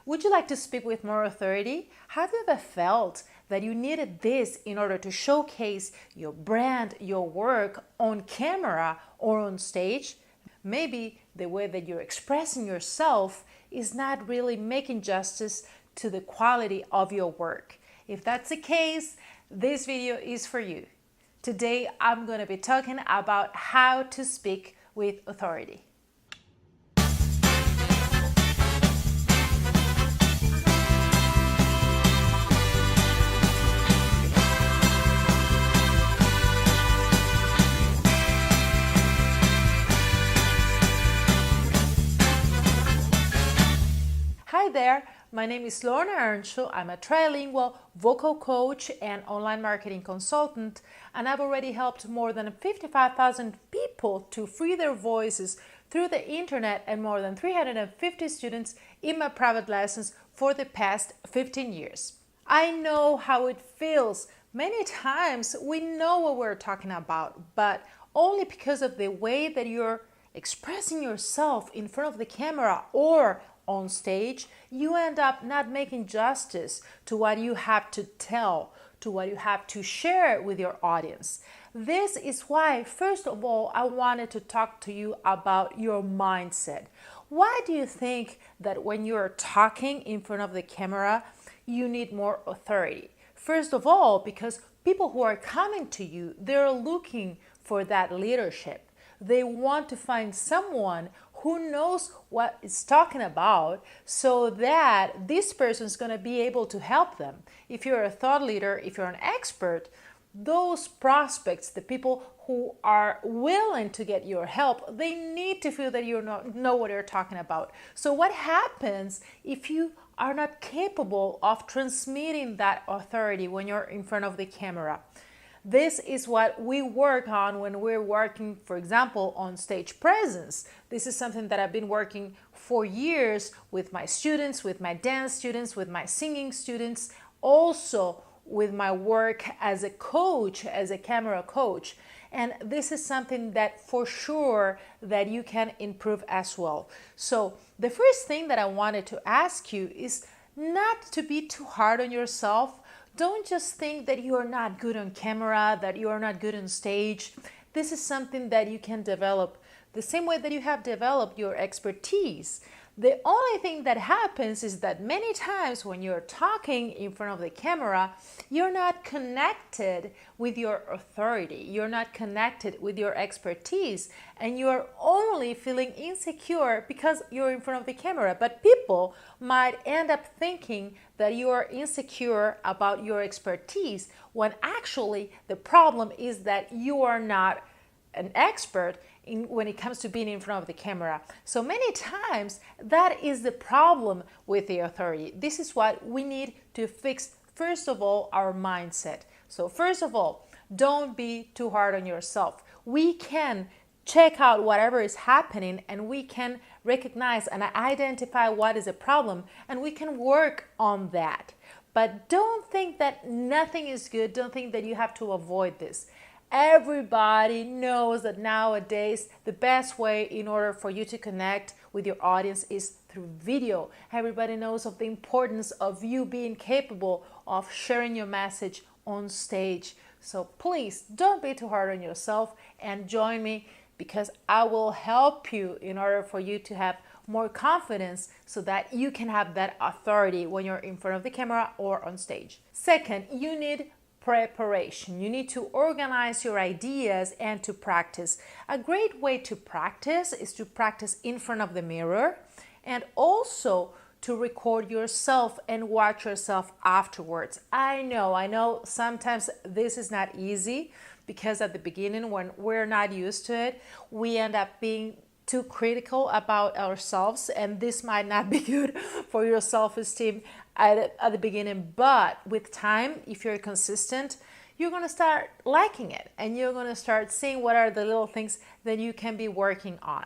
Would you like to speak with more authority? Have you ever felt that you needed this in order to showcase your brand, your work on camera or on stage? Maybe the way that you're expressing yourself is not really making justice to the quality of your work. If that's the case, this video is for you. Today, I'm going to be talking about how to speak with authority. Hi there, my name is Lorna Earnshaw. I'm a trilingual vocal coach and online marketing consultant, and I've already helped more than 55,000 people to free their voices through the internet and more than 350 students in my private lessons for the past 15 years. I know how it feels. Many times we know what we're talking about, but only because of the way that you're expressing yourself in front of the camera or on stage, you end up not making justice to what you have to tell, to what you have to share with your audience. This is why, first of all, I wanted to talk to you about your mindset. Why do you think that when you're talking in front of the camera, you need more authority? First of all, because people who are coming to you, they're looking for that leadership. They want to find someone who knows what it's talking about so that this person is going to be able to help them. If you're a thought leader, if you're an expert, those prospects, the people who are willing to get your help, they need to feel that you know what you're talking about. So what happens if you are not capable of transmitting that authority when you're in front of the camera? This is what we work on when we're working, for example, on stage presence. This is something that I've been working for years with my students, with my dance students, with my singing students, also with my work as a coach, as a camera coach. And this is something that for sure that you can improve as well. So the first thing that I wanted to ask you is not to be too hard on yourself. Don't just think that you are not good on camera, that you are not good on stage. This is something that you can develop the same way that you have developed your expertise. The only thing that happens is that many times when you're talking in front of the camera, you're not connected with your authority. You're not connected with your expertise, and you're only feeling insecure because you're in front of the camera. But people might end up thinking that you are insecure about your expertise when actually the problem is that you are not an expert when it comes to being in front of the camera. So many times that is the problem with the authority. This is what we need to fix. First of all, our mindset. So first of all, don't be too hard on yourself. We can check out whatever is happening and we can recognize and identify what is a problem and we can work on that. But don't think that nothing is good. Don't think that you have to avoid this. Everybody knows that nowadays the best way in order for you to connect with your audience is through video. Everybody knows of the importance of you being capable of sharing your message on stage. So please don't be too hard on yourself and join me because I will help you in order for you to have more confidence so that you can have that authority when you're in front of the camera or on stage. Second, you need preparation. You need to organize your ideas and to practice. A great way to practice is to practice in front of the mirror and also to record yourself and watch yourself afterwards. I know sometimes this is not easy because at the beginning when we're not used to it, we end up being too critical about ourselves, and this might not be good for your self-esteem at the beginning. But with time, if you're consistent, you're going to start liking it and you're going to start seeing what are the little things that you can be working on.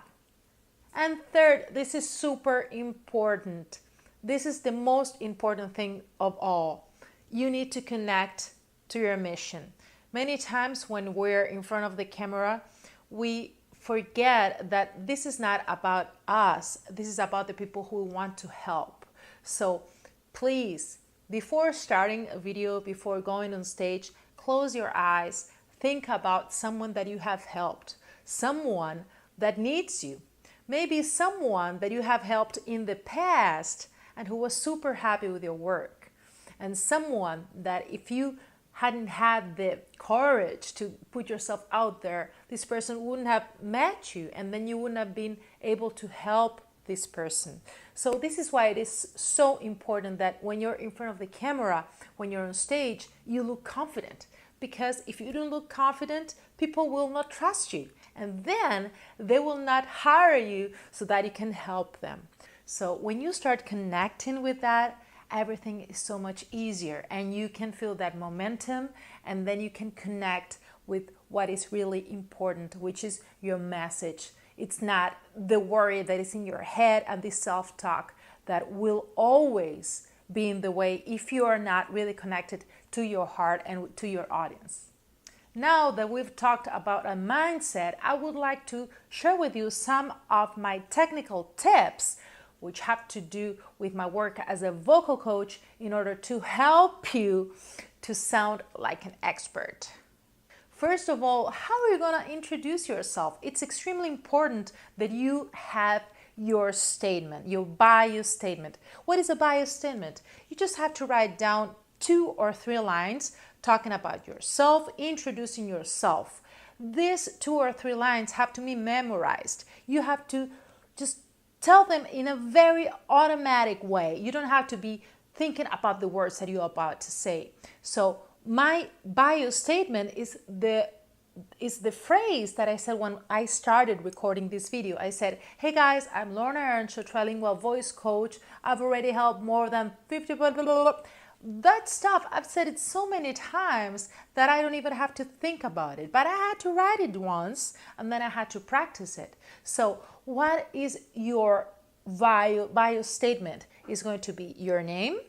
And third, this is super important. This is the most important thing of all. You need to connect to your mission. Many times when we're in front of the camera, we forget that this is not about us. This is about the people who want to help. So please, before starting a video, before going on stage, close your eyes, think about someone that you have helped, someone that needs you, maybe someone that you have helped in the past and who was super happy with your work, and someone that if you hadn't had the courage to put yourself out there, this person wouldn't have met you, and then you wouldn't have been able to help this person. So this is why it is so important that when you're in front of the camera, when you're on stage, you look confident. Because if you don't look confident, people will not trust you, and then they will not hire you so that you can help them. So when you start connecting with that, everything is so much easier, and you can feel that momentum, and then you can connect with what is really important, which is your message. It's not the worry that is in your head and the self-talk that will always be in the way if you are not really connected to your heart and to your audience. Now that we've talked about a mindset, I would like to share with you some of my technical tips which have to do with my work as a vocal coach in order to help you to sound like an expert. First of all, how are you going to introduce yourself? It's extremely important that you have your statement, your bio statement. What is a bio statement? You just have to write down 2 or 3 lines talking about yourself, introducing yourself. These 2 or 3 lines have to be memorized. You have to just tell them in a very automatic way. You don't have to be thinking about the words that you're about to say. So my bio statement is the phrase that I said when I started recording this video. I said, hey guys, I'm Lorna Earnshaw, trilingual voice coach. I've already helped more than 50 blah, blah, blah, blah. That stuff, I've said it so many times that I don't even have to think about it. But I had to write it once, and then I had to practice it. So what is your bio statement? Is going to be your name,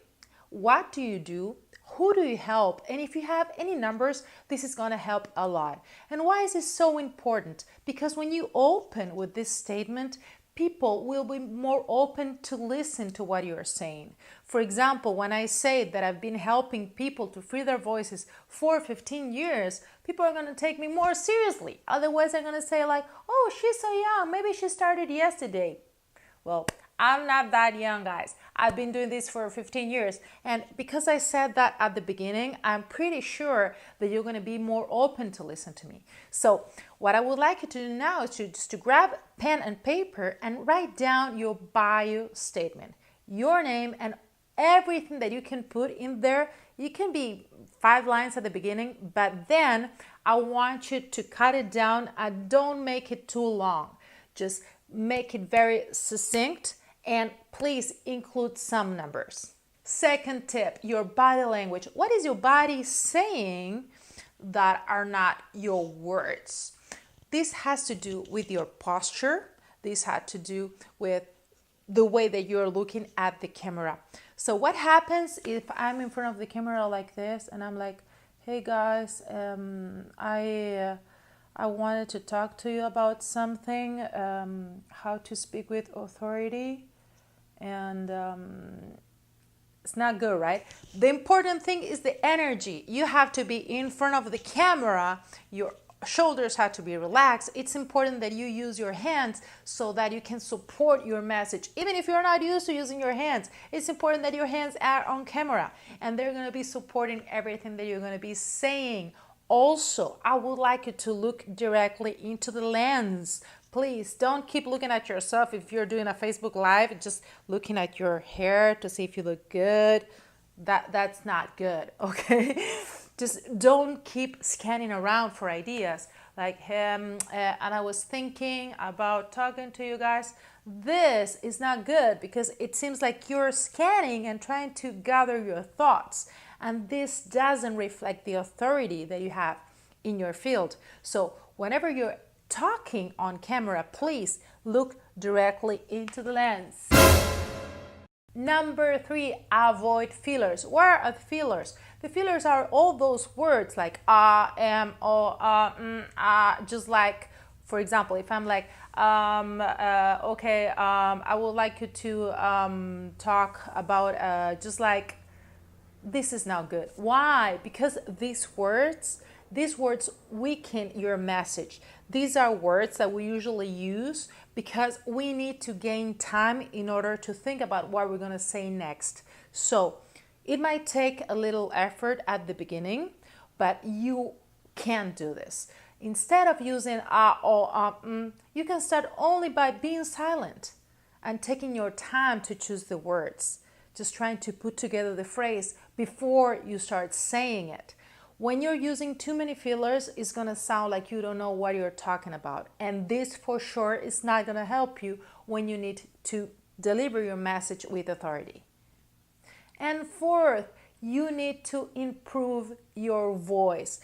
what do you do, who do you help, and if you have any numbers, this is going to help a lot. And why is this so important? Because when you open with this statement, people will be more open to listen to what you're saying. For example, when I say that I've been helping people to free their voices for 15 years, people are going to take me more seriously. Otherwise, they're going to say like, oh, she's so young, maybe she started yesterday. Well, I'm not that young, guys. I've been doing this for 15 years. And because I said that at the beginning, I'm pretty sure that you're going to be more open to listen to me. So what I would like you to do now is just to grab pen and paper and write down your bio statement, your name, and everything that you can put in there. You can be 5 lines at the beginning, but then I want you to cut it down and don't make it too long. Just make it very succinct, and please include some numbers. Second tip, your body language. What is your body saying that are not your words? This has to do with your posture. This had to do with the way that you're looking at the camera. So what happens if I'm in front of the camera like this and I'm like, hey guys, I wanted to talk to you about something, how to speak with authority, and it's not good, right? The important thing is the energy. You have to be in front of the camera, your shoulders have to be relaxed. It's important that you use your hands so that you can support your message. Even if you're not used to using your hands, it's important that your hands are on camera and they're going to be supporting everything that you're going to be saying. Also, I would like you to look directly into the lens. Please don't keep looking at yourself if you're doing a Facebook Live, just looking at your hair to see if you look good. That's not good, okay? Just don't keep scanning around for ideas. Like, and I was thinking about talking to you guys. This is not good because it seems like you're scanning and trying to gather your thoughts. And this doesn't reflect the authority that you have in your field. So whenever you're talking on camera, please look directly into the lens. Number 3, avoid fillers. Where are the fillers? The fillers are all those words like just like For example, if I'm like, okay, I would like you to talk about just like, this is not good. Why? Because these words weaken your message. These are words that we usually use because we need to gain time in order to think about what we're going to say next. So it might take a little effort at the beginning, but you can do this. Instead of using you can start only by being silent and taking your time to choose the words. Just trying to put together the phrase before you start saying it. When you're using too many fillers, it's going to sound like you don't know what you're talking about. And this for sure is not going to help you when you need to deliver your message with authority. And fourth, you need to improve your voice.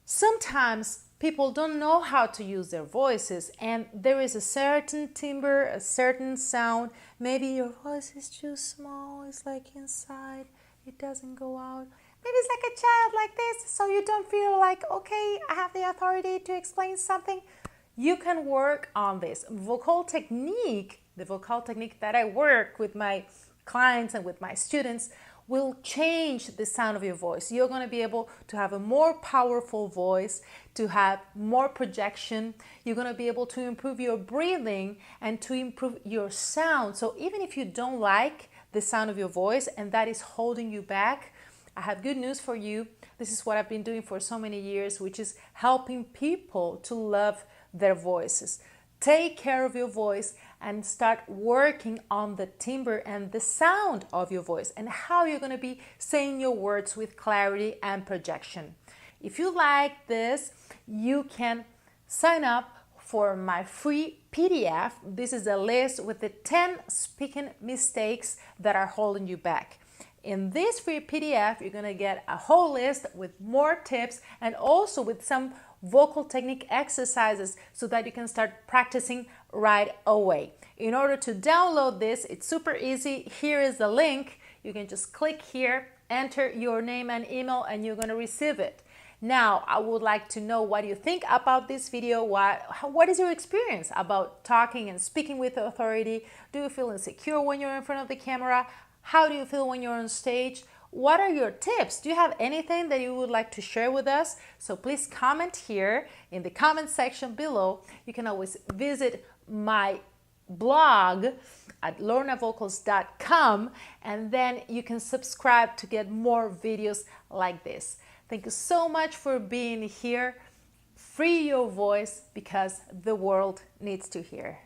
Sometimes people don't know how to use their voices, and there is a certain timbre, a certain sound. Maybe your voice is too small, it's like inside, it doesn't go out. Maybe it's like a child like this, so you don't feel like, okay, I have the authority to explain something. You can work on this. The vocal technique that I work with my clients and with my students will change the sound of your voice. You're going to be able to have a more powerful voice, to have more projection. You're going to be able to improve your breathing and to improve your sound. So even if you don't like the sound of your voice and that is holding you back, I have good news for you. This is what I've been doing for so many years, which is helping people to love their voices. Take care of your voice and start working on the timbre and the sound of your voice and how you're going to be saying your words with clarity and projection. If you like this, you can sign up for my free PDF. This is a list with the 10 speaking mistakes that are holding you back. In this free PDF, you're going to get a whole list with more tips and also with some vocal technique exercises so that you can start practicing right away. In order to download this, it's super easy. Here is the link. You can just click here, enter your name and email, and you're going to receive it. Now, I would like to know what you think about this video. What is your experience about talking and speaking with authority? Do you feel insecure when you're in front of the camera? How do you feel when you're on stage? What are your tips? Do you have anything that you would like to share with us? So please comment here in the comment section below. You can always visit my blog at lornavocals.com, and then you can subscribe to get more videos like this. Thank you so much for being here. Free your voice because the world needs to hear.